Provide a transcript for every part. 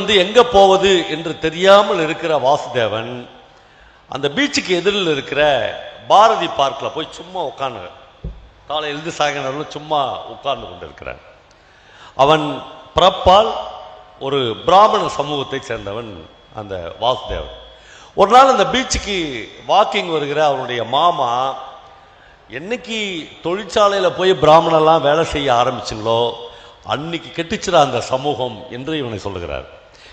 வந்து எங்கே போவது என்று தெரியாமல் இருக்கிற வாசுதேவன் அந்த பீச்சுக்கு எதிரில் இருக்கிற பாரதி பார்க்கில் போய் சும்மா உட்காந்து காலையிலிருந்து சாயங்காலம் சும்மா உட்கார்ந்து கொண்டு இருக்கிறான். அவன் பிறப்பால் ஒரு பிராமண சமூகத்தை சேர்ந்தவன் அந்த வாசுதேவன். ஒரு நாள் அந்த பீச்சுக்கு வாக்கிங் வருகிற அவனுடைய மாமா, என்னைக்கு தொழிற்சாலையில் போய் பிராமணெல்லாம் வேலை செய்ய ஆரம்பிச்சுங்களோ அன்னைக்கு கெட்டுச்சிட அந்த சமூகம் என்று இவனை சொல்லுகிறார்.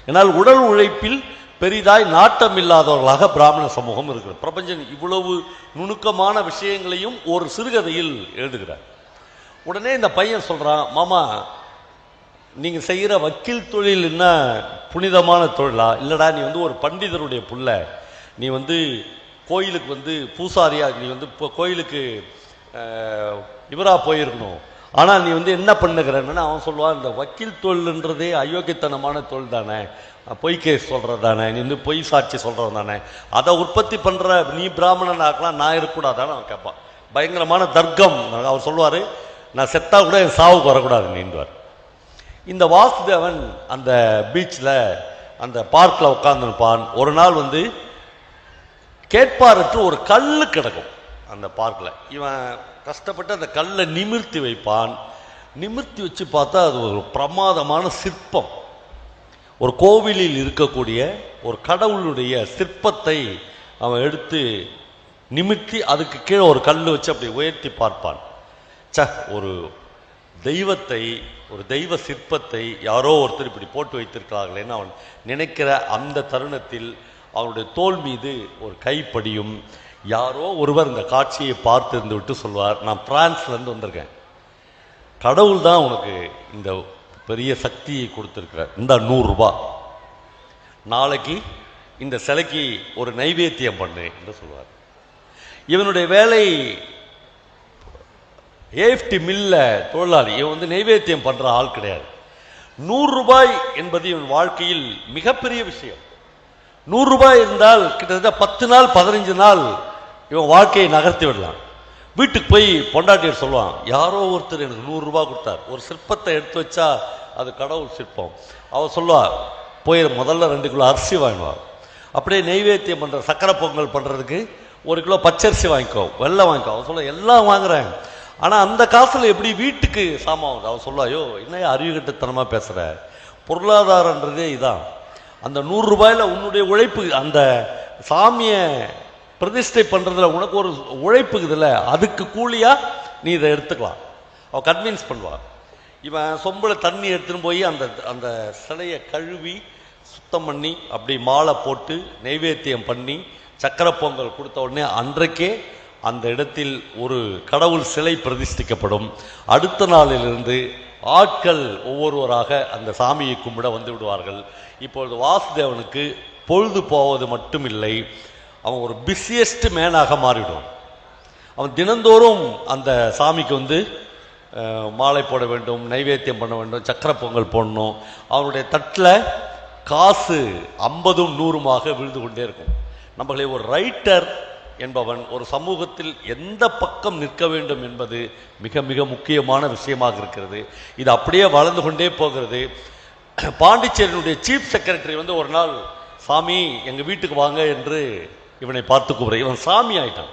ஏன்னால் உடல் உழைப்பில் பெரிதாய் நாட்டம் இல்லாதவர்களாக பிராமண சமூகம் இருக்கிறது. பிரபஞ்சன் இவ்வளவு நுணுக்கமான விஷயங்களையும் ஒரு சிறுகதையில் எழுதுகிறார். உடனே இந்த பையன் சொல்றான், மாமா நீங்கள் செய்கிற வக்கீல் தொழில் என்ன புனிதமான தொழிலா? இல்லைடா, நீ வந்து ஒரு பண்டிதருடைய புள்ள, நீ வந்து கோயிலுக்கு வந்து பூசாரியா, நீ வந்து இப்போ கோயிலுக்கு இவராக போயிருக்கணும். ஆனால் நீ வந்து என்ன பண்ணுகிறன்னு அவன் சொல்லுவான், இந்த வக்கீல் தொழில்ன்றதே அயோக்கியத்தனமான தொழில் தானே, பொய் கேஸ் சொல்கிறது தானே, நீ வந்து பொய் சாட்சி சொல்கிறது தானே, அதை உற்பத்தி பண்ணுற நீ பிராமணன் ஆக்கலாம், நான் இருக்கக்கூடாதான்னு அவன் கேட்பான். பயங்கரமான தர்க்கம். அவர் சொல்லுவார், நான் செத்தா கூட என் சாவுக்கு வரக்கூடாது நீண்டுவார். இந்த வாசுதேவன் அந்த பீச்சில் அந்த பார்க்கில் உட்காந்துருப்பான். ஒரு நாள் வந்து கேட்பாரற்று ஒரு கல் கிடக்கும் அந்த பார்க்கில். இவன் கஷ்டப்பட்டு அந்த கல்லை நிமிர்த்தி வைப்பான். நிமிர்த்தி வச்சு பார்த்தா அது ஒரு பிரமாதமான சிற்பம். ஒரு கோவிலில் இருக்கக்கூடிய ஒரு கடவுளுடைய சிற்பத்தை அவன் எடுத்து நிமிர்த்தி அதுக்கு கீழே ஒரு கல் வச்சு அப்படி உயர்த்தி பார்ப்பான். ஒரு தெய்வத்தை, ஒரு தெய்வ சிற்பத்தை யாரோ ஒருத்தர் இப்படி போட்டு வைத்திருக்கிறார்களேன்னு அவன் நினைக்கிற அந்த தருணத்தில் அவனுடைய தோள் மீது ஒரு கைப்படியும். யாரோ ஒருவர் இந்த காட்சியை பார்த்து இருந்து விட்டு சொல்வார், நான் பிரான்ஸ்லேருந்து வந்திருக்கேன், கடவுள் தான் உனக்கு இந்த பெரிய சக்தியை கொடுத்துருக்கிறார், இந்த 100 ரூபாய், நாளைக்கு இந்த சிலைக்கு ஒரு நைவேத்தியம் பண்ணு என்று சொல்வார். இவனுடைய வேலை ஏஎஃப்டி மில்ல தொழிலாளி. இவன் வந்து நைவேத்தியம் பண்ணுற ஆள் கிடையாது. 100 ரூபாய் என்பது இவன் வாழ்க்கையில் மிகப்பெரிய விஷயம். 100 ரூபாய் இருந்தால் கிட்டத்தட்ட 10 நாள் 15 நாள் இவன் வாழ்க்கையை நகர்த்தி விடலாம். வீட்டுக்கு போய் பொண்டாட்டியர் சொல்லுவான், யாரோ ஒருத்தர் எனக்கு 100 ரூபாய் கொடுத்தார், ஒரு சிற்பத்தை எடுத்து வச்சா அது கடவுள் சிற்பம். அவள் சொல்லுவா, போய் முதல்ல 2 கிலோ அரிசி வாங்குவாள், அப்படியே நெய்வேத்தியம் பண்ணுற சக்கரை பொங்கல் பண்ணுறதுக்கு 1 கிலோ பச்சரிசி வாங்கிக்கோ, வெள்ளம் வாங்கிக்கோ. அவன் சொல்ல, எல்லாம் வாங்குறேன், ஆனால் அந்த காசில் எப்படி வீட்டுக்கு சாமான்? அவன் சொல்லுவாயோ, என்ன அறிவுகட்டத்தனமாக பேசுகிற, பொருளாதாரன்றதே இதான். அந்த 100 ரூபாயில் உன்னுடைய உழைப்பு, அந்த சாமியை பிரதிஷ்டை பண்ணுறதுல உனக்கு ஒரு உழைப்புக்குதுல்ல, அதுக்கு கூலியாக நீ இதை எடுத்துக்கலாம். அவன் கன்வின்ஸ் பண்ணுவான். இவன் சொம்பில் தண்ணி எடுத்துன்னு போய் அந்த அந்த சிலையை கழுவி சுத்தம் பண்ணி அப்படி மாலை போட்டு நைவேத்தியம் பண்ணி சக்கரை பொங்கல் கொடுத்த உடனே அன்றைக்கே அந்த இடத்தில் ஒரு கடவுள் சிலை பிரதிஷ்டிக்கப்படும். அடுத்த நாளிலிருந்து ஆட்கள் ஒவ்வொருவராக அந்த சாமியை கும்பிட வந்து விடுவார்கள். இப்பொழுது வாசுதேவனுக்கு பொழுது போவது மட்டும் இல்லை, அவன் ஒரு பிஸியஸ்ட் மேனாக மாறிவிடுவான். அவன் தினந்தோறும் அந்த சாமிக்கு வந்து மாலை போட வேண்டும், நைவேத்தியம் பண்ண வேண்டும், சக்கரை பொங்கல் போடணும். அவனுடைய தட்டில் காசு 50ம் 100மாக விழுந்து கொண்டே இருக்கும். நம்மளே ஒரு ரைட்டர் என்பவன் ஒரு சமூகத்தில் எந்த பக்கம் நிற்க வேண்டும் என்பது மிக மிக முக்கியமான விஷயமாக இருக்கிறது. இது அப்படியே வளர்ந்து கொண்டே போகிறது. பாண்டிச்சேரியினுடைய சீஃப் செக்ரட்டரி வந்து ஒரு நாள், சாமி எங்கள் வீட்டுக்கு வாங்க என்று இவனை பார்த்து கூப்பிட, இவன் சாமி ஆயிட்டான்.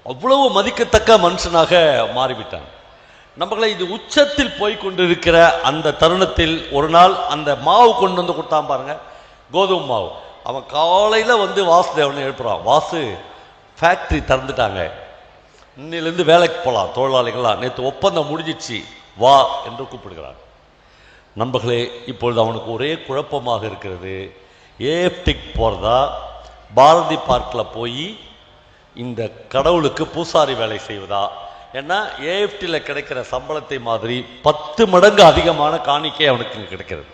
அவ்வளவு மதிக்கத்தக்க மனுஷனாக மாறிவிட்டான். நம்மளை இது உச்சத்தில் போய்கொண்டிருக்கிற அந்த தருணத்தில் ஒரு நாள் அந்த மாவு கொண்டு வந்து கொடுத்தான் பாருங்க, கோதுமை மாவு. அவன் காலையில் வந்து வாசுதேவனை எழுப்புறான், வாசு ஃபேக்ட்ரி திறந்துட்டாங்க, இன்னிலேருந்து வேலைக்கு போகலாம், தொழிலாளிகளாம் நேற்று ஒப்பந்தம் முடிஞ்சிச்சு, வா என்று கூப்பிடுகிறான். நண்பர்களே, இப்பொழுது அவனுக்கு ஒரே குழப்பமாக இருக்கிறது. ஏஎஃப்டிக்கு போகிறதா, பாரதி பார்க்கில் போய் இந்த கடவுளுக்கு பூசாரி வேலை செய்வதா? ஏன்னா ஏஎஃப்டியில் கிடைக்கிற சம்பளத்தை மாதிரி 10 மடங்கு அதிகமான காணிக்கை அவனுக்கு கிடைக்கிறது.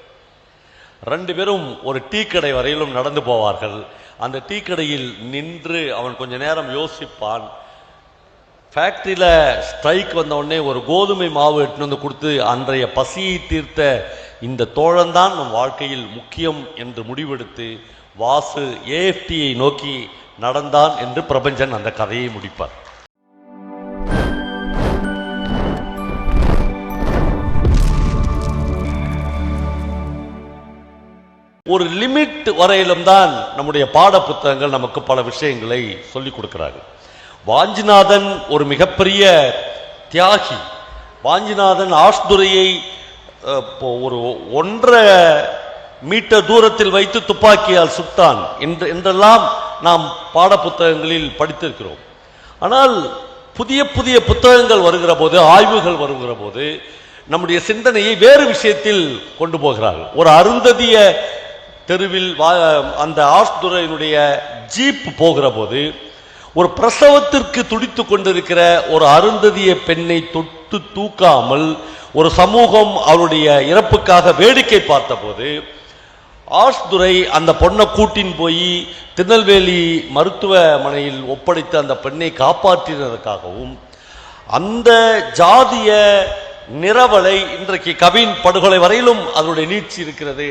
2 பேரும் ஒரு டீ கடை வரையிலும் நடந்து போவார்கள். அந்த டீ கடையில் நின்று அவன் கொஞ்ச நேரம் யோசிப்பான். ஃபேக்ட்ரியில் ஸ்ட்ரைக் வந்த உடனே ஒரு கோதுமை மாவு எடுத்துன்னு வந்து கொடுத்து அன்றைய பசியை தீர்த்த இந்த தோழன்தான் நம் வாழ்க்கையில் முக்கியம் என்று முடிவெடுத்து வாசு ஏஎஃப்டியை நோக்கி நடந்தான் என்று பிரபஞ்சன் அந்த கதையை முடிப்பார். ஒரு லிமிட் வரையிலும் தான் நம்முடைய பாட புத்தகங்கள் நமக்கு பல விஷயங்களை சொல்லிக் கொடுக்கிறார்கள். வாஞ்சிநாதன் ஒரு மிகப்பெரிய தியாகி. வாஞ்சிநாதன் ஆஷ்துரையை ஒரு 1.5 மீட்டர் தூரத்தில் வைத்து துப்பாக்கியால் சுட்டான் என்றெல்லாம் நாம் பாட புத்தகங்களில் படித்திருக்கிறோம். ஆனால் புதிய புதிய புத்தகங்கள் வருகிற போது, ஆய்வுகள் வருகிற போது நம்முடைய சிந்தனையை வேறு விஷயத்தில் கொண்டு போகிறார்கள். ஒரு அருந்ததிய தெருவில் அந்த ஆஷ்துரையினுடைய ஜீப் போகிற போது ஒரு பிரசவத்திற்கு துடித்து கொண்டிருக்கிற ஒரு அருந்ததிய பெண்ணை தொட்டு தூக்காமல் ஒரு சமூகம் அவருடைய இறப்புக்காக வேடிக்கை பார்த்த போது ஆஷ்துரை அந்த பொண்ணை கூட்டின் போய் திருநெல்வேலி மருத்துவமனையில் ஒப்படைத்து அந்த பெண்ணை காப்பாற்றினதற்காகவும், அந்த ஜாதிய நிறவலை இன்றைக்கு கவின் படுகொலை வரையிலும் அதனுடைய நீட்சி இருக்கிறது.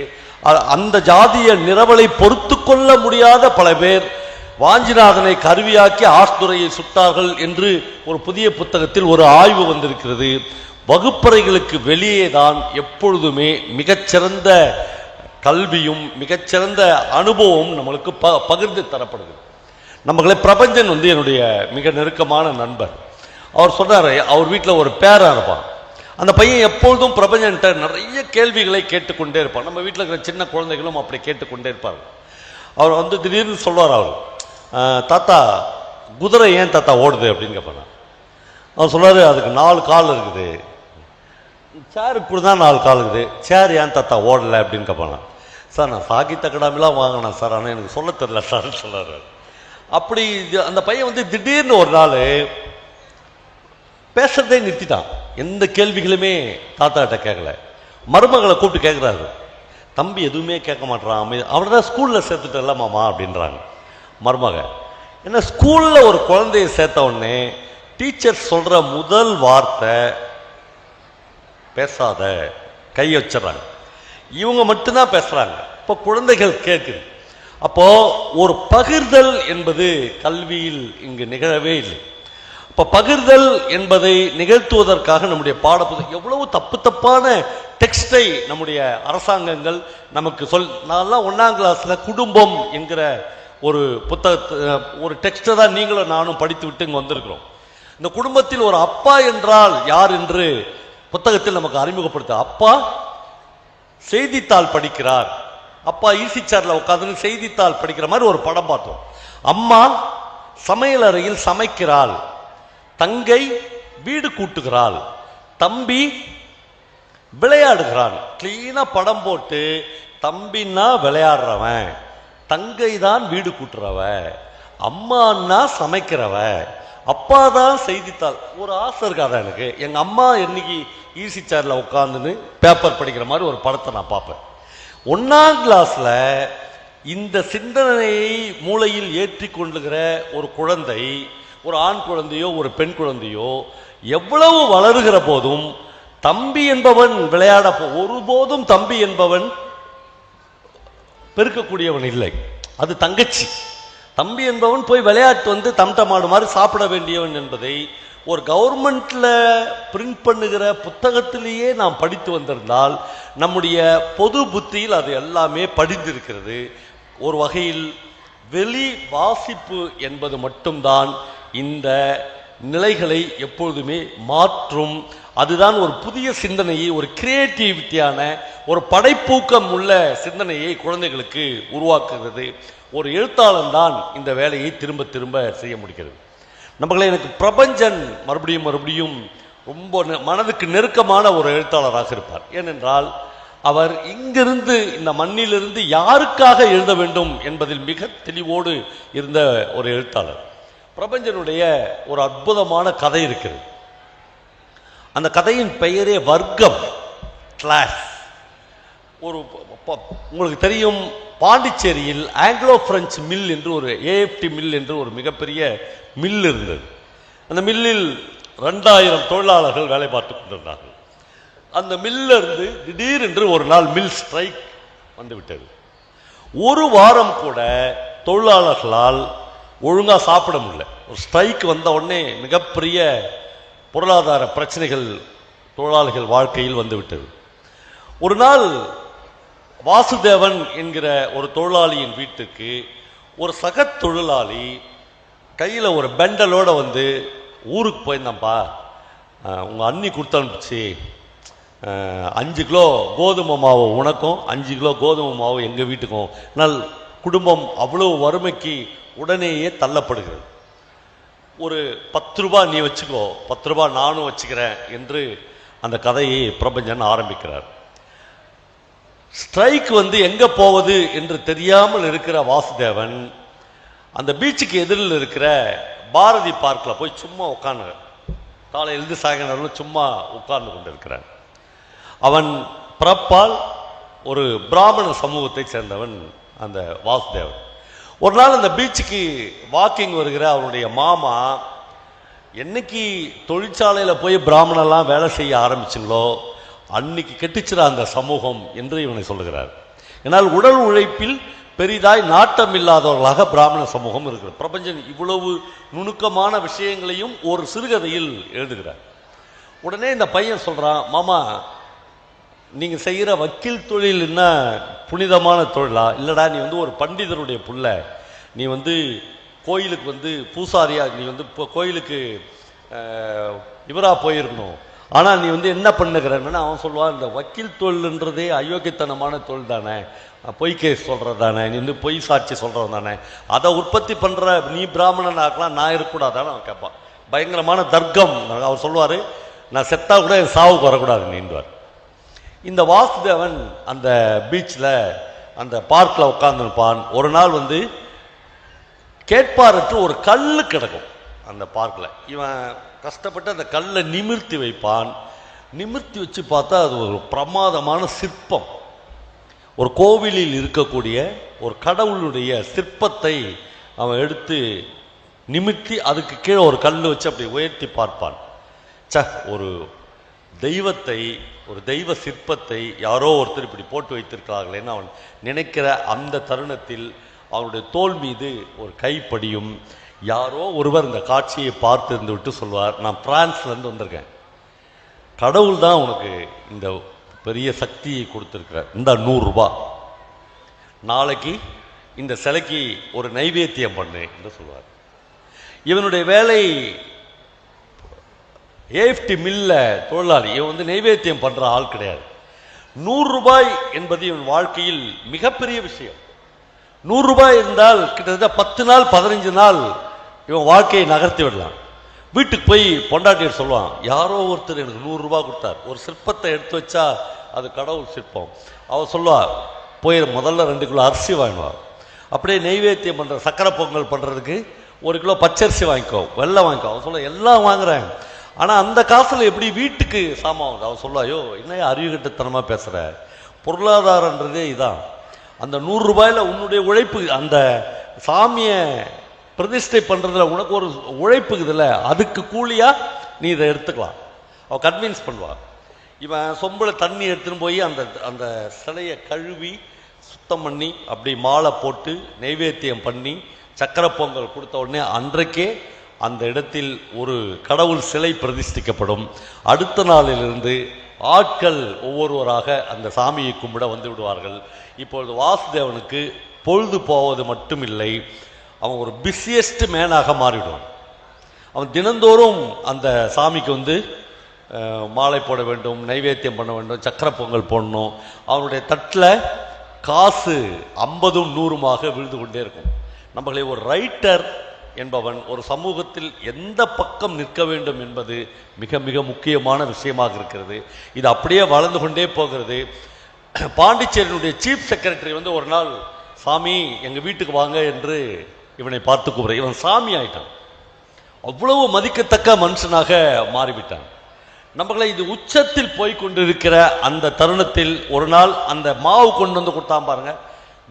அந்த ஜாதிய நிறவலை பொறுத்து கொள்ள முடியாத பல பேர் வாஞ்சிநாதனை கருவியாக்கி ஆஷ்துரையை சுட்டார்கள் என்று ஒரு புதிய புத்தகத்தில் ஒரு ஆய்வு வந்திருக்கிறது. வகுப்பறைகளுக்கு வெளியே தான் எப்பொழுதுமே மிகச்சிறந்த கல்வியும் மிகச்சிறந்த அனுபவம் நம்மளுக்கு பகிர்ந்து தரப்படுகிறது. நம்மளே பிரபஞ்சன் என்னுடைய மிக நெருக்கமான நண்பர். அவர் சொன்னார், அவர் வீட்டில் ஒரு பேரா இருப்பான். அந்த பையன் எப்பொழுதும் பிரபஞ்சன்ட்ட நிறைய கேள்விகளை கேட்டுக்கொண்டே இருப்பான். நம்ம வீட்டில் இருக்கிற சின்ன குழந்தைகளும் அப்படி கேட்டுக்கொண்டே இருப்பார். அவர் திடீர்னு சொல்வார், அவர் தாத்தா குதிரை ஏன் தாத்தா ஓடுது அப்படின்னு கேட்பாங்க. அவர் சொல்றாரு, அதுக்கு 4 கால் இருக்குது. சேருக்கு கூட தான் 4 கால் இருக்குது, சேர் ஏன் தாத்தா ஓடலை அப்படின்னு கேட்பாங்க. சார் நான் சாகித்ய அகாடமிலாம் வாங்கினேன் சார், ஆனால் எனக்கு சொல்ல தெரியல சார் சொல்றாரு. அப்படி அந்த பையன் திடீர்னு ஒரு நாள் பேசுறதே நிறுத்திட்டான். எந்த கேள்விகளுமே தாத்தா கிட்ட கேட்கல. மருமகளை கூப்பிட்டு கேட்குறாரு, தம்பி எதுவுமே கேட்க மாட்டான், அவனை தான் ஸ்கூலில் சேர்த்துட்டல மாமா அப்படின்றாங்க. மருமக ஏன்னா ஸ்கூலில் ஒரு குழந்தைய சேர்த்த உடனே டீச்சர் சொல்ற முதல் வார்த்தை பேசாத, கை வச்சிடறாங்க. இவங்க மட்டும்தான் பேசுறாங்க. இப்போ குழந்தைகள் கேட்குது. அப்போ ஒரு பகிர்தல் என்பது கல்வியில் இங்கு நிகழவே இல்லை. இப்போ பகிர்தல் என்பதை நிகழ்த்துவதற்காக நம்முடைய பாடப்புத்தகம் எவ்வளவு தப்பான டெக்ஸ்டை நம்முடைய அரசாங்கங்கள் நமக்கு நான்லாம் 1ஆம் கிளாஸில் குடும்பம் என்கிற ஒரு புத்தகத்தை, ஒரு டெக்ஸ்டை தான் நீங்களும் நானும் படித்து விட்டு இங்கே வந்திருக்கிறோம். இந்த குடும்பத்தில் ஒரு அப்பா என்றால் யார் என்று புத்தகத்தில் நமக்கு அறிமுகப்படுத்த, அப்பா செய்தித்தாள் படிக்கிறார், அப்பா ஈசி சேர்ல உட்காந்து செய்தித்தாள் படிக்கிற மாதிரி ஒரு படம் பார்த்தோம். அம்மா சமையல் அறையில் சமைக்கிறாள், தங்கை வீடு கூட்டுகிறாள், தம்பி விளையாடுகிறான். கிளீனா படம் போட்டு, தம்பின்னா விளையாடுறவன், தங்கை தான் வீடு கூட்டுறவ, அம்மான்னா சமைக்கிறவ, அப்பா தான் செய்தித்தாள். ஒரு ஆசை இருக்காத எனக்கு, எங்க அம்மா என்னைக்கு ஈசி சேர்ல உட்காந்துன்னு பேப்பர் படிக்கிற மாதிரி ஒரு படத்தை நான் பார்ப்பேன். 1ஆம் கிளாஸ்ல இந்த சிந்தனையை மூளையில் ஏற்றி கொள்ளுகிற ஒரு குழந்தை, ஒரு ஆண் குழந்தையோ ஒரு பெண் குழந்தையோ எவ்வளவு வளருகிற போதும் தம்பி என்பவன் விளையாட ஒருபோதும் தம்பி என்பவன் பெருக்கக்கூடியவன் இல்லை, அது தங்கச்சி. தம்பி என்பவன் போய் விளையாட்டு தம்டமாடு மாதிரி சாப்பிட வேண்டியவன் என்பதை ஒரு கவர்மெண்ட்ல பிரிண்ட் பண்ணுகிற புத்தகத்திலேயே நாம் படித்து வந்திருந்தால் நம்முடைய பொது புத்தியில் அது எல்லாமே படிந்திருக்கிறது. ஒரு வகையில் வெளி வாசிப்பு என்பது மட்டும்தான் இந்த நிலைகளை எப்பொழுதுமே மாற்றும். அதுதான் ஒரு புதிய சிந்தனையை, ஒரு கிரியேட்டிவிட்டியான, ஒரு படைப்பூக்கம் உள்ள சிந்தனையை குழந்தைகளுக்கு உருவாக்குகிறது. ஒரு எழுத்தாளன் தான் இந்த வேலையை திரும்ப திரும்ப செய்ய முடிகிறது. நம்மளே எனக்கு பிரபஞ்சன் மறுபடியும் ரொம்ப மனதுக்கு நெருக்கமான ஒரு எழுத்தாளராக இருப்பார். ஏனென்றால் அவர் இங்கிருந்து, இந்த மண்ணிலிருந்து யாருக்காக எழுத வேண்டும் என்பதில் மிக தெளிவோடு இருந்த ஒரு எழுத்தாளர். பிரபஞ்சனுடைய ஒரு அற்புதமான கதை இருக்கிறது. அந்த கதையின் பெயரே வர்க்கம், கிளாஸ். ஒரு உங்களுக்கு தெரியும், பாண்டிச்சேரியில் ஆங்கிலோ பிரெஞ்சு மில் என்று ஒரு ஏஎஃப்டி மில் என்று ஒரு மிகப்பெரிய மில் இருந்தது. அந்த மில்லில் 2000 தொழிலாளர்கள் வேலை பார்த்து கொண்டிருந்தார்கள். அந்த மில்ல இருந்து திடீரென்று ஒரு நாள் மில் ஸ்ட்ரைக் வந்துவிட்டது. ஒரு வாரம் கூட தொழிலாளர்களால் ஒழுங்கா சாப்பிட முடியல. ஒரு ஸ்ட்ரைக் வந்த உடனே மிகப்பெரிய பொருளாதார பிரச்சனைகள் தொழிலாளர்கள் வாழ்க்கையில் வந்துவிட்டது. ஒரு நாள் வாசுதேவன் என்கிற ஒரு தொழிலாளியின் வீட்டுக்கு ஒரு சக தொழிலாளி கையில் ஒரு பெண்டலோட வந்து ஊருக்கு போயிருந்தான்ப்பா, உங்கள் அண்ணி கொடுத்து அனுப்பிச்சு 5 கிலோ கோதுமை மாவு உனக்கும் 5 கிலோ கோதுமை மாவு எங்கள் வீட்டுக்கும். ஆனால் குடும்பம் அவ்வளோ வறுமைக்கு உடனேயே தள்ளப்படுகிறது. ஒரு 10 ரூபா நீ வச்சுக்கோ, 10 ரூபா நானும் வச்சுக்கிறேன் என்று அந்த கதையை பிரபஞ்சன் ஆரம்பிக்கிறார். ஸ்ட்ரைக் வந்து எங்கே போவது என்று தெரியாமல் இருக்கிற வாசுதேவன் அந்த பீச்சுக்கு எதிரில் இருக்கிற பாரதி பார்க்கில் போய் சும்மா உட்காந்து காலையிலிருந்து சாயங்காலம் சும்மா உட்கார்ந்து கொண்டிருக்கிறான். அவன் பிறப்பால் ஒரு பிராமண சமூகத்தை சேர்ந்தவன் அந்த வாசுதேவன். ஒரு நாள் அந்த பீச்சுக்கு வாக்கிங் வருகிற அவனுடைய மாமா, என்னைக்கு தொழிற்சாலையில் போய் பிராமணெல்லாம் வேலை செய்ய ஆரம்பிச்சுங்களோ அன்னைக்கு கெட்டுச்சிட அந்த சமூகம் என்று இவனை சொல்லுகிறார். ஏன்னால் உடல் உழைப்பில் பெரிதாய் நாட்டம் இல்லாதவர்களாக பிராமண சமூகம் இருக்கிறது. பிரபஞ்சன் இவ்வளவு நுணுக்கமான விஷயங்களையும் ஒரு சிறுகதையில் எழுதுகிறார். உடனே இந்த பையன் சொல்றான், மாமா நீங்கள் செய்கிற வக்கீல் தொழில் என்ன புனிதமான தொழிலா? இல்லைடா, நீ வந்து ஒரு பண்டிதருடைய புள்ள, நீ வந்து கோயிலுக்கு வந்து பூசாரியா, நீ வந்து இப்போ கோயிலுக்கு இவராக போயிருக்கணும். ஆனால் நீ வந்து என்ன பண்ணுகிறன்னு அவன் சொல்லுவான், இந்த வக்கீல் தொழில்ன்றதே அயோக்கியத்தனமான தொழில் தானே, பொய் கேஸ் சொல்கிறது தானே, நீ வந்து பொய் சாட்சி சொல்கிறது தானே, அதை உற்பத்தி பண்ணுற நீ பிராமணன் ஆக்கலாம், நான் இருக்கக்கூடாதான்னு அவன் கேட்பான். பயங்கரமான தர்க்கம். அவர் சொல்லுவார், நான் செத்தா கூட என் சாவுக்கு வரக்கூடாது நீண்டுவார். இந்த வாசுதேவன் அந்த பீச்சில் அந்த பார்க்கில் உட்கார்ந்துருப்பான். ஒரு நாள் வந்து கேட்பாரற்று ஒரு கல் கிடக்கும் அந்த பார்க்கில். இவன் கஷ்டப்பட்டு அந்த கல்லை நிமிர்த்தி வைப்பான். நிமிர்த்தி வச்சு பார்த்தா அது ஒரு பிரமாதமான சிற்பம். ஒரு கோவிலில் இருக்கக்கூடிய ஒரு கடவுளுடைய சிற்பத்தை அவன் எடுத்து நிமிர்த்தி அதுக்கு கீழே ஒரு கல் வச்சு அப்படி உயர்த்தி பார்ப்பான். ஒரு தெய்வத்தை, ஒரு தெய்வ சிற்பத்தை யாரோ ஒருத்தர் இப்படி போட்டு வைத்திருக்கிறார்களேன்னு அவன் நினைக்கிற அந்த தருணத்தில் அவனுடைய தோள் மீது ஒரு கைப்படியும். யாரோ ஒருவர் இந்த காட்சியை பார்த்து இருந்து விட்டு சொல்வார், நான் பிரான்ஸ்லேருந்து வந்திருக்கேன், கடவுள் தான் உனக்கு இந்த பெரிய சக்தியை கொடுத்துருக்கிறார், இந்த 100 ரூபாய், நாளைக்கு இந்த சிலைக்கு ஒரு நைவேத்தியம் பண்ணு என்று சொல்வார். இவனுடைய வேலை ஏஎஃப்டி மில்ல தொழிலாளி. இவன் வந்து நைவேத்தியம் பண்ணுற ஆள் கிடையாது. 100 ரூபாய் என்பது இவன் வாழ்க்கையில் மிகப்பெரிய விஷயம். 100 ரூபாய் இருந்தால் கிட்டத்தட்ட 10 நாள் 15 நாள் இவன் வாழ்க்கையை நகர்த்தி விடலாம். வீட்டுக்கு போய் பொண்டாட்டியர் சொல்லுவான், யாரோ ஒருத்தர் எனக்கு 100 ரூபாய் கொடுத்தார், ஒரு சிற்பத்தை எடுத்து வச்சா அது கடவுள் சிற்பம். அவள் சொல்லுவா, போய் முதல்ல 2 கிலோ அரிசி வாங்குவாள், அப்படியே நெய்வேத்தியம் பண்ணுற சக்கரை பொங்கல் பண்ணுறதுக்கு 1 கிலோ பச்சரிசி வாங்கிக்கோ, வெள்ளம் வாங்கிக்கோ. அவன் சொல்ல, எல்லாம் வாங்குறேன், ஆனால் அந்த காசில் எப்படி வீட்டுக்கு சாமான் வாங்க? அவன் சொல்லுவாயோ, என்ன அறிவுகட்டத்தனமாக பேசுகிற, பொருளாதாரன்றதே இதான். அந்த 100 ரூபாயில் உன்னுடைய உழைப்பு, அந்த சாமியை பிரதிஷ்டை பண்ணுறதுல உனக்கு ஒரு உழைப்புக்குதுல்ல, அதுக்கு கூலியா நீ இதை எடுத்துக்கலாம். அவன் கன்வின்ஸ் பண்ணுவான். இவன் சொம்புல தண்ணி எடுத்துன்னு போய் அந்த அந்த சிலையை கழுவி சுத்தம் பண்ணி அப்படி மாலை போட்டு நைவேத்தியம் பண்ணி சக்கரை பொங்கல் கொடுத்த உடனே அன்றைக்கே அந்த இடத்தில் ஒரு கடவுள் சிலை பிரதிஷ்டிக்கப்படும். அடுத்த நாளிலிருந்து ஆட்கள் ஒவ்வொருவராக அந்த சாமியை கும்பிட வந்து விடுவார்கள். இப்பொழுது வாசுதேவனுக்கு பொழுது போவது மட்டும் இல்லை, அவன் ஒரு பிஸியஸ்ட் மேனாக மாறிவிடுவான். அவன் தினந்தோறும் அந்த சாமிக்கு வந்து மாலை போட வேண்டும், நைவேத்தியம் பண்ண வேண்டும், சக்கரை பொங்கல் போடணும். அவனுடைய தட்டில் காசு 50ம் 100மாக விழுந்து கொண்டே இருக்கும். நம்மளை ஒரு ரைட்டர் என்பவன் ஒரு சமூகத்தில் எந்த பக்கம் நிற்க வேண்டும் என்பது மிக மிக முக்கியமான விஷயமாக இருக்கிறது. இது அப்படியே வளர்ந்து கொண்டே போகிறது. பாண்டிச்சேரியினுடைய சீஃப் செக்ரட்டரி வந்து ஒரு நாள், சாமி எங்கள் வீட்டுக்கு வாங்க என்று இவனை பார்த்து கூப்பிட, இவன் சாமி ஆயிட்டான். அவ்வளவு மதிக்கத்தக்க மனுஷனாக மாறிவிட்டான். நம்மளை இது உச்சத்தில் போய்கொண்டிருக்கிற அந்த தருணத்தில் ஒரு நாள் அந்த மாவு கொண்டு வந்து கொடுத்தான் பாருங்க,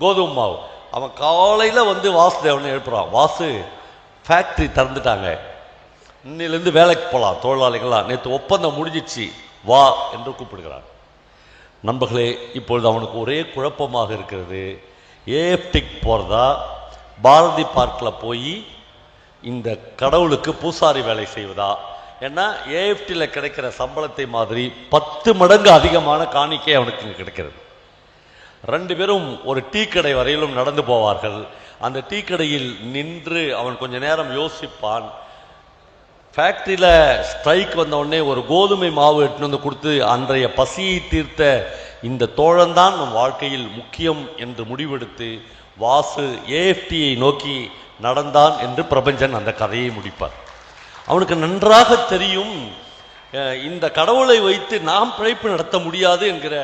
கோதுமை மாவு. அவன் காலையில் வந்து வாசுதேவனை எழுப்புறான், வாசு ஃபேக்ட்ரி திறந்துட்டாங்க, இன்னிலேருந்து வேலைக்கு போகலாம், தொழிலாளிகள்லாம் நேற்று ஒப்பந்தம் முடிஞ்சிச்சு வா என்று கூப்பிடுகிறான். நண்பர்களே, இப்பொழுது அவனுக்கு ஒரே குழப்பமாக இருக்கிறது. ஏஎஃப்டிக்கு போகிறதா, பாரதி பார்க்கில் போய் இந்த கடவுளுக்கு பூசாரி வேலை செய்வதா? ஏன்னா ஏஎஃப்டியில் கிடைக்கிற சம்பளத்தை மாதிரி 10 மடங்கு அதிகமான காணிக்கை அவனுக்கு கிடைக்கிறது. 2 பேரும் ஒரு டீ கடை வரையிலும் நடந்து போவார்கள். அந்த டீ கடையில் நின்று அவன் கொஞ்ச நேரம் யோசிப்பான். ஃபேக்டரியில் ஸ்ட்ரைக் வந்த உடனே ஒரு கோதுமை மாவு எடுத்துன்னு வந்து கொடுத்து அன்றைய பசியை தீர்த்த இந்த தோழன்தான் நம் வாழ்க்கையில் முக்கியம் என்று முடிவெடுத்து வாசு ஏஎஃப்டியை நோக்கி நடந்தான் என்று பிரபஞ்சன் அந்த கதையை முடிப்பார். அவனுக்கு நன்றாக தெரியும் இந்த கடவுளை வைத்து நாம் பிழைப்பு நடத்த முடியாது என்கிற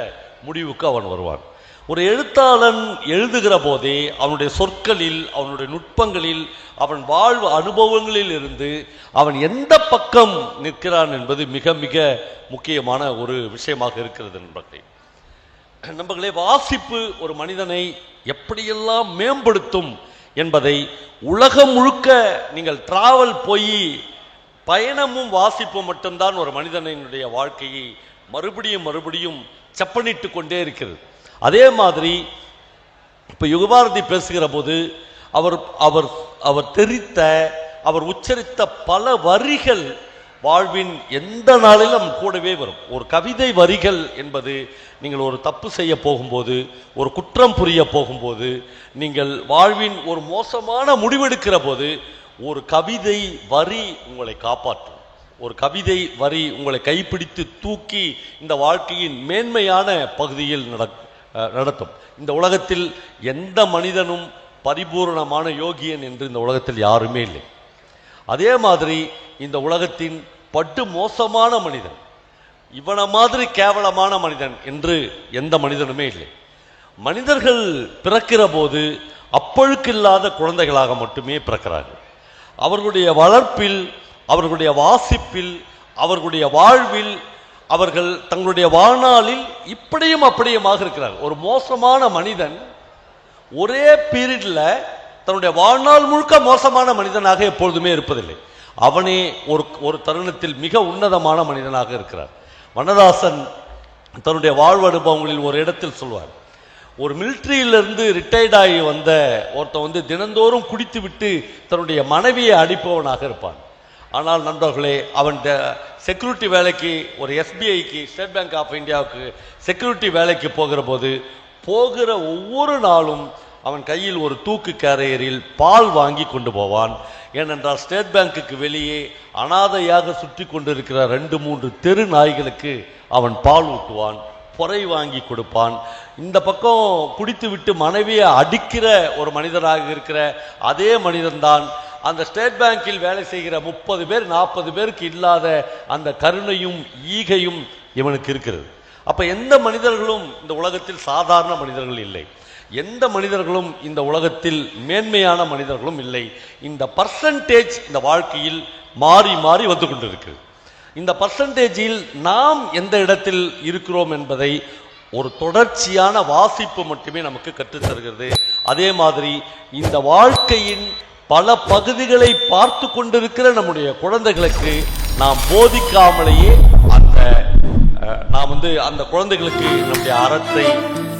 முடிவுக்கு அவன் வருவான். ஒரு எழுத்தாளன் எழுதுகிற போதே அவனுடைய சொற்களில், அவனுடைய நுட்பங்களில், அவன் வாழ்வு அனுபவங்களில் இருந்து அவன் எந்த பக்கம் நிற்கிறான் என்பது மிக மிக முக்கியமான ஒரு விஷயமாக இருக்கிறது நண்பர்களே. வாசிப்பு ஒரு மனிதனை எப்படியெல்லாம் மேம்படுத்தும் என்பதை உலகம் முழுக்க நீங்கள் டிராவல் போய் பயணமும் வாசிப்பும் மட்டும்தான் ஒரு மனிதனுடைய வாழ்க்கையை மறுபடியும் மறுபடியும் செப்பனிட்டு கொண்டே இருக்கிறது. அதே மாதிரி இப்போ யுகபாரதி பேசுகிற போது அவர் அவர் அவர் தெரித்த, அவர் உச்சரித்த பல வரிகள் வாழ்வின் எந்த நாளிலும் கூடவே வரும். ஒரு கவிதை வரிகள் என்பது நீங்கள் ஒரு தப்பு செய்ய போகும்போது, ஒரு குற்றம் புரிய போகும்போது, நீங்கள் வாழ்வின் ஒரு மோசமான முடிவெடுக்கிற போது ஒரு கவிதை வரி உங்களை காப்பாற்றும். ஒரு கவிதை வரி உங்களை கைப்பிடித்து தூக்கி இந்த வாழ்க்கையின் மேன்மையான பகுதியில் நடத்தும். இந்த உலகத்தில் எந்த மனிதனும் பரிபூர்ணமான யோகியன் என்று இந்த உலகத்தில் யாருமே இல்லை. அதே மாதிரி இந்த உலகத்தின் பட்டு மோசமான மனிதன், இவனை மாதிரி கேவலமான மனிதன் என்று எந்த மனிதனுமே இல்லை. மனிதர்கள் பிறக்கிற போது அப்பழுக்கில்லாத குழந்தைகளாக மட்டுமே பிறக்கிறார்கள். அவர்களுடைய வளர்ப்பில், அவர்களுடைய வாசிப்பில், அவர்களுடைய வாழ்வில், அவர்கள் தங்களுடைய வாழ்நாளில் இப்படியும் அப்படியுமாக இருக்கிறார். ஒரு மோசமான மனிதன் ஒரே பீரியட்ல தன்னுடைய வாழ்நாள் முழுக்க மோசமான மனிதனாக எப்பொழுதுமே இருப்பதில்லை. அவனே ஒரு தருணத்தில் மிக உன்னதமான மனிதனாக இருக்கிறார். வண்ணதாசன் தன்னுடைய வாழ்வு அனுபவங்களில் ஒரு இடத்தில் சொல்வார், ஒரு மிலிட்ரியிலிருந்து ரிட்டையர்ட் ஆகி வந்த ஒருத்தன் தினந்தோறும் குடித்து விட்டு தன்னுடைய மனைவியை அடிப்பவனாக இருப்பான். ஆனால் நண்பர்களே, அவன் செக்யூரிட்டி வேலைக்கு, ஒரு எஸ்பிஐக்கு, ஸ்டேட் பேங்க் ஆஃப் இந்தியாவுக்கு செக்யூரிட்டி வேலைக்கு போகிற ஒவ்வொரு நாளும் அவன் கையில் ஒரு தூக்கு கேரியரில் பால் வாங்கி கொண்டு போவான். ஏனென்றால் ஸ்டேட் பேங்குக்கு வெளியே அனாதையாக சுற்றி கொண்டிருக்கிற 2-3 தெரு நாய்களுக்கு அவன் பால் ஊட்டுவான், பொறை வாங்கி கொடுப்பான். இந்த பக்கம் குடித்து விட்டு மனைவியை அடிக்கிற ஒரு மனிதனாக இருக்கிற அதே மனிதன்தான் அந்த ஸ்டேட் பேங்கில் வேலை செய்கிற 30 பேர் 40 பேருக்கு இல்லாத அந்த கருணையும் ஈகையும் இவனுக்கு இருக்கிறது. அப்ப எந்த மனிதர்களும் இந்த உலகத்தில் சாதாரண மனிதர்கள் இல்லை. எந்த மனிதர்களும் இந்த உலகத்தில் மேன்மையான மனிதர்களும் இல்லை. இந்த பர்சன்டேஜ் இந்த வாழ்க்கையில் மாறி மாறி வந்து கொண்டிருக்கு. இந்த பர்சன்டேஜில் நாம் எந்த இடத்தில் இருக்கிறோம் என்பதை ஒரு தொடர்ச்சியான வாசிப்பு மட்டுமே நமக்கு கற்றுத்தருகிறது. அதே மாதிரி இந்த வாழ்க்கையின் பல பகுதிகளை பார்த்து கொண்டிருக்கிற நம்முடைய குழந்தைகளுக்கு நாம் போதிக்காமலேயே நாம் அந்த குழந்தைகளுக்கு நம்முடைய அறத்தை,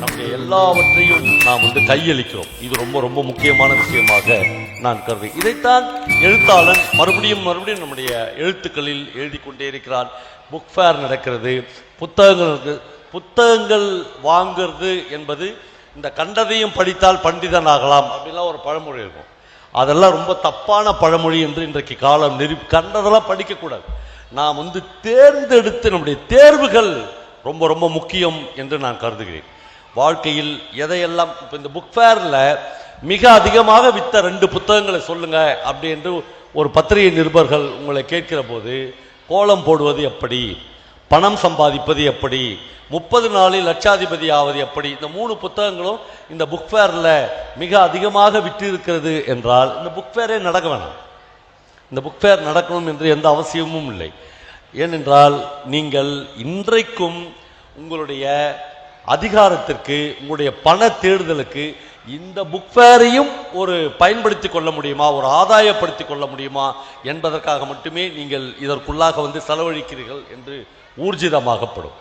நம்முடைய எல்லாவற்றையும் நாம் கையளிக்கிறோம். இது ரொம்ப ரொம்ப முக்கியமான விஷயமாக நான் கருதுகிறேன். இதைத்தான் எழுத்தாளன் மறுபடியும் மறுபடியும் நம்முடைய எழுத்துக்களில் எழுதி கொண்டே இருக்கிறான். புக் ஃபேர் நடக்கிறது, புத்தகங்கள் வாங்கிறது என்பது இந்த கண்டதையும் படித்தால் பண்டிதன் ஆகலாம் அப்படிலாம் ஒரு பழமொழி இருக்கும். அதெல்லாம் ரொம்ப தப்பான பழமொழி என்று இன்றைக்கு காலம் கண்டதெல்லாம் படிக்கக்கூடாது. நாம் தேர்ந்தெடுத்து நம்முடைய தேர்வுகள் ரொம்ப ரொம்ப முக்கியம் என்று நான் கருதுகிறேன். வாழ்க்கையில் எதையெல்லாம் இப்போ இந்த புக் ஃபேரில் மிக அதிகமாக விற்ற 2 புத்தகங்களை சொல்லுங்க அப்படி என்று ஒரு பத்திரிகை நிருபர்கள் உங்களை கேட்கிற போது, கோலம் போடுவது எப்படி, பணம் சம்பாதிப்பது எப்படி, 30 நாளில் லட்சாதிபதி ஆவது எப்படி, இந்த 3 புத்தகங்களும் இந்த புக் ஃபேரில் மிக அதிகமாக விற்று இருக்கிறது என்றால் இந்த புக் ஃபேரே நடக்க வேணாம். இந்த புக் ஃபேர் நடக்கணும் என்று எந்த அவசியமும் இல்லை. ஏனென்றால் நீங்கள் இன்றைக்கும் உங்களுடைய அதிகாரத்திற்கு, உங்களுடைய பண தேடுதலுக்கு இந்த புக் ஃபேரையும் ஒரு பயன்படுத்தி கொள்ள முடியுமா, ஒரு ஆதாயப்படுத்தி கொள்ள முடியுமா என்பதற்காக மட்டுமே நீங்கள் இதற்குள்ளாக செலவழிக்கிறீர்கள் என்று ஊர்ஜிதமாகப்படும்.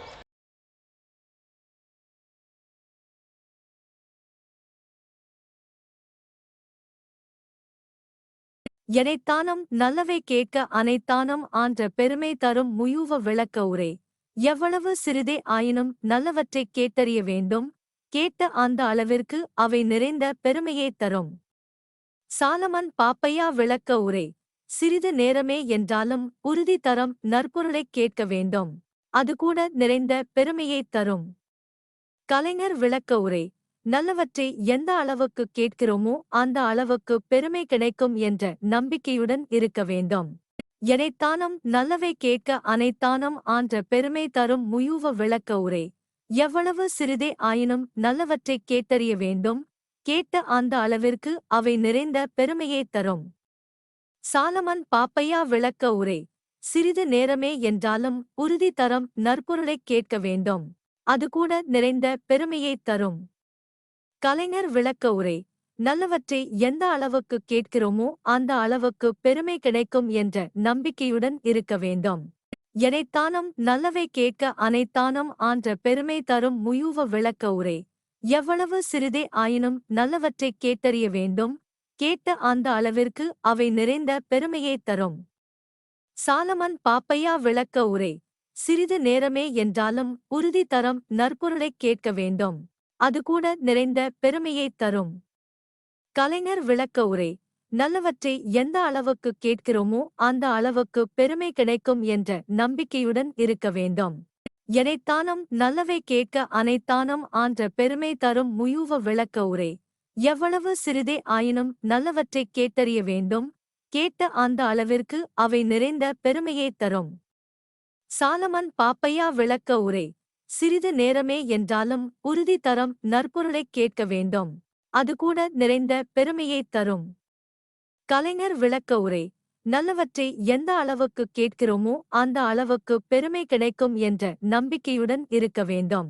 எனைத்தானும் நல்லவை கேட்க அனைத்தானும் ஆன்ற பெருமை தரும் முயூவ விளக்க உரை. எவ்வளவு சிறிதே ஆயினும் நல்லவற்றைக் கேட்டறிய வேண்டும். கேட்ட அந்த அளவிற்கு அவை நிறைந்த பெருமையை தரும். சாலமன் பாப்பையா விளக்க உரை. சிறிது நேரமே என்றாலும் உறுதி தரம் நற்பொருளைக் கேட்க வேண்டும். அதுகூட நிறைந்த பெருமையைத் தரும். கலைஞர் விளக்க உரை. நல்லவற்றை எந்த அளவுக்கு கேட்கிறோமோ அந்த அளவுக்கு பெருமை கிடைக்கும் என்ற நம்பிக்கையுடன் இருக்க வேண்டும். எனைத்தானும் நல்லவை கேட்க அனைத்தானும் ஆன்ற பெருமை தரும் முயூவ விளக்க உரை. எவ்வளவு சிறிதே ஆயினும் நல்லவற்றைக் கேட்டறிய வேண்டும். கேட்ட அந்த அளவிற்கு அவை நிறைந்த பெருமையைத் தரும். சாலமன் பாப்பையா விளக்க உரை. சிறிது நேரமே என்றாலும் உறுதி தரம் நற்பொருளைக் கேட்க வேண்டும். அதுகூட நிறைந்த பெருமையைத் தரும். கலைஞர் விளக்க உரை. நல்லவற்றை எந்த அளவுக்கு கேட்கிறோமோ அந்த அளவுக்கு பெருமை கிடைக்கும் என்ற நம்பிக்கையுடன் இருக்க வேண்டும். எனைத்தானும் நல்லவை கேட்க அனைத்தானும் ஆன்ற பெருமை தரும் முயூவ விளக்க உரை. எவ்வளவு சிறிதே ஆயினும் நல்லவற்றைக் கேட்டறிய வேண்டும். கேட்ட அந்த அளவிற்கு அவை நிறைந்த பெருமையைத் தரும். சாலமன் பாப்பையா விளக்க உரை. சிறிது நேரமே என்றாலும் உறுதி தரம் நற்பொருளைக் கேட்க வேண்டும். அதுகூட நிறைந்த பெருமையைத் தரும். கலைஞர் விளக்க உரை. நல்லவற்றை எந்த அளவுக்கு கேட்கிறோமோ அந்த அளவுக்கு பெருமை கிடைக்கும் என்ற நம்பிக்கையுடன் இருக்க வேண்டும். எனைத்தானும் நல்லவை கேட்க அனைத்தானும் ஆன்ற பெருமை தரும் முயூவ விளக்க உரை. எவ்வளவு சிறிதே ஆயினும் நல்லவற்றைக் கேட்டறிய வேண்டும். கேட்ட அந்த அளவிற்கு அவை நிறைந்த பெருமையைத் தரும். சாலமன் பாப்பையா விளக்க உரை. சிறிது நேரமே என்றாலும் உறுதி தரம் நற்பொருளைக் கேட்க வேண்டும். அதுகூட நிறைந்த பெருமையைத் தரும். கலைஞர் விளக்க உரை. நல்லவற்றை எந்த அளவுக்கு கேட்கிறோமோ அந்த அளவுக்கு பெருமை கிடைக்கும் என்ற நம்பிக்கையுடன் இருக்க வேண்டும்.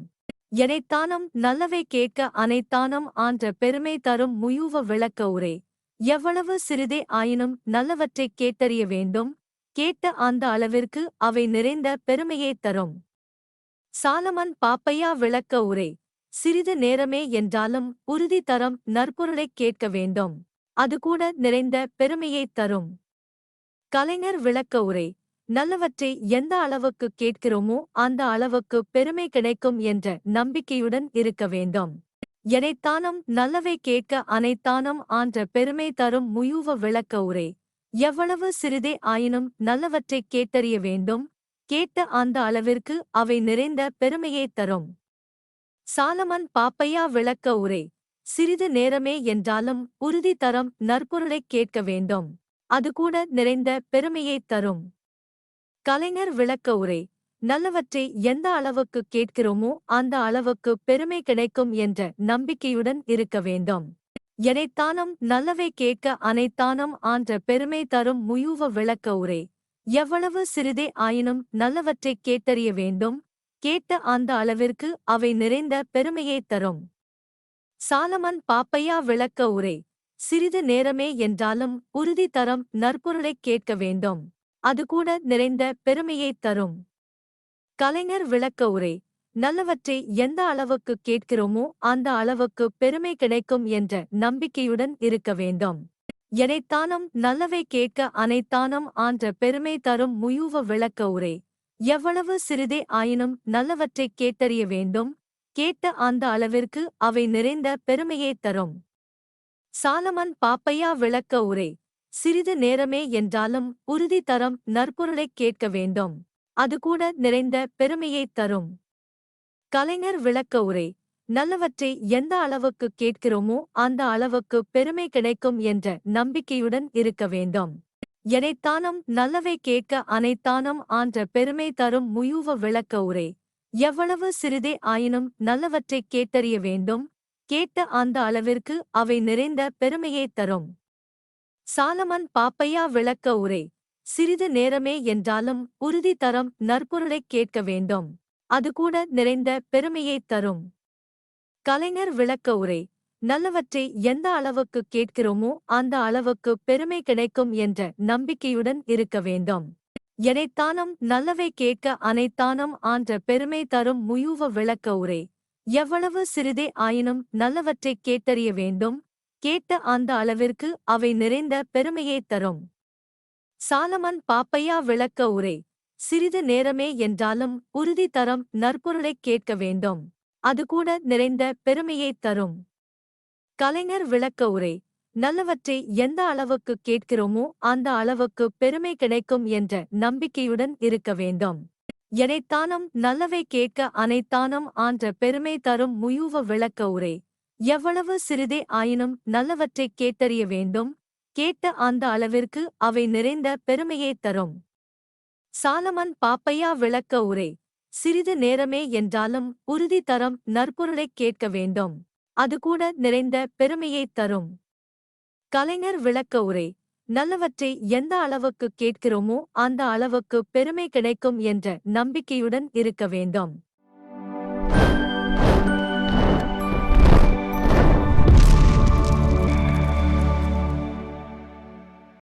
எனைத்தானும் நல்லவை கேட்க அனைத்தானும் ஆன்ற பெருமை தரும் முயூவ விளக்க உரை. எவ்வளவு சிறிதே ஆயினும் நல்லவற்றைக் கேட்டறிய வேண்டும். கேட்ட அந்த அளவிற்கு அவை நிறைந்த பெருமையைத் தரும். சாலமன் பாப்பையா விளக்க உரை. சிறிது நேரமே என்றாலும் உறுதி தரம் நற்பொருளைக் கேட்க வேண்டும். அதுகூட நிறைந்த பெருமையைத் தரும். கலைஞர் விளக்க உரை. நல்லவற்றை எந்த அளவுக்கு கேட்கிறோமோ அந்த அளவுக்கு பெருமை கிடைக்கும் என்ற நம்பிக்கையுடன் இருக்க வேண்டும். எனைத்தானும் நல்லவை கேட்க அனைத்தானும் ஆன்ற பெருமை தரும் முயூவ விளக்க உரை. எவ்வளவு சிறிதே ஆயினும் நல்லவற்றைக் கேட்டறிய வேண்டும். கேட்ட அந்த அளவிற்கு அவை நிறைந்த பெருமையைத் தரும். சாலமன் பாப்பையா விளக்க உரை. சிறிது நேரமே என்றாலும் உறுதி தரம் நற்பொருளைக் கேட்க வேண்டும். அதுகூட நிறைந்த பெருமையைத் தரும். கலைஞர் விளக்க உரை. நல்லவற்றை எந்த அளவுக்கு கேட்கிறோமோ அந்த அளவுக்கு பெருமை கிடைக்கும் என்ற நம்பிக்கையுடன் இருக்க வேண்டும். எனைத்தானும் நல்லவை கேட்க அனைத்தானும் ஆன்ற பெருமை தரும் முயூவ விளக்க உரை. எவ்வளவு சிறிதே ஆயினும் நல்லவற்றைக் கேட்டறிய வேண்டும். கேட்ட அந்த அளவிற்கு அவை நிறைந்த பெருமையைத் தரும். சாலமன் பாப்பையா விளக்க உரை. சிறிது நேரமே என்றாலும் உறுதி தரம் நற்பொருளைக் கேட்க வேண்டும். அதுகூட நிறைந்த பெருமையைத் தரும். கலைஞர் விளக்க உரை. நல்லவற்றை எந்த அளவுக்கு கேட்கிறோமோ அந்த அளவுக்கு பெருமை கிடைக்கும் என்ற நம்பிக்கையுடன் இருக்க வேண்டும். எனைத்தானும் நல்லவை கேட்க அனைத்தானும் ஆன்ற பெருமை தரும் முயூவ விளக்க உரை. எவ்வளவு சிறிதே ஆயினும் நல்லவற்றைக் கேட்டறிய வேண்டும். கேட்ட அந்த அளவிற்கு அவை நிறைந்த பெருமையைத் தரும். சாலமன் பாப்பையா விளக்க உரை. சிறிது நேரமே என்றாலும் உறுதி தரம் நற்பொருளைக் கேட்க வேண்டும். அதுகூட நிறைந்த பெருமையைத் தரும். கலைஞர் விளக்க உரை. நல்லவற்றை எந்த அளவுக்கு கேட்கிறோமோ அந்த அளவுக்கு பெருமை கிடைக்கும் என்ற நம்பிக்கையுடன் இருக்க வேண்டும். எனைத்தானும் நல்லவை கேட்க அனைத்தானும் ஆன்ற பெருமை தரும் முயூவ விளக்க உரை. எவ்வளவு சிறிதே ஆயினும் நல்லவற்றைக் கேட்டறிய வேண்டும். கேட்ட அந்த அளவிற்கு அவை நிறைந்த பெருமையைத் தரும். சாலமன் பாப்பையா விளக்க உரை. சிறிது நேரமே என்றாலும் உறுதி தரம் நற்பொருளைக் கேட்க வேண்டும். அதுகூட நிறைந்த பெருமையைத் தரும். கலைஞர் விளக்க உரை. நல்லவற்றை எந்த அளவுக்கு கேட்கிறோமோ அந்த அளவுக்கு பெருமை கிடைக்கும் என்ற நம்பிக்கையுடன் இருக்க வேண்டும். எனைத்தானும் நல்லவை கேட்க அனைத்தானும் ஆன்ற பெருமை தரும் முயூவ விளக்க உரை. எவ்வளவு சிறிதே ஆயினும் நல்லவற்றைக் கேட்டறிய வேண்டும். கேட்ட அந்த அளவிற்கு அவை நிறைந்த பெருமையைத் தரும். சாலமன் பாப்பையா விளக்க உரை. சிறிது நேரமே என்றாலும் உறுதி தரம் நற்பொருளைக் கேட்க வேண்டும். அது கூட நிறைந்த பெருமையைத் தரும். கலைஞர் விளக்க உரை: நல்லவற்றை எந்த அளவுக்கு கேட்கிறோமோ அந்த அளவுக்கு பெருமை கிடைக்கும் என்ற நம்பிக்கையுடன் இருக்க வேண்டும். எனைத்தானும் நல்லவை கேட்க அனைத்தானும் ஆன்ற பெருமை தரும் முயூவ விளக்க உரை: எவ்வளவு சிறிதே ஆயினும் நல்லவற்றைக் கேட்டறிய வேண்டும். கேட்ட அந்த அளவிற்கு அவை நிறைந்த பெருமையைத் தரும். சாலமன் பாப்பையா விளக்க உரை: சிறிது நேரமே என்றாலும் உறுதி தரம் நற்பொருளைக் கேட்க வேண்டும். அது கூட நிறைந்த பெருமையைத் தரும். கலைஞர் விளக்க உரை: நல்லவற்றை எந்த அளவுக்கு கேட்கிறோமோ அந்த அளவுக்கு பெருமை கிடைக்கும் என்ற நம்பிக்கையுடன் இருக்க வேண்டும்.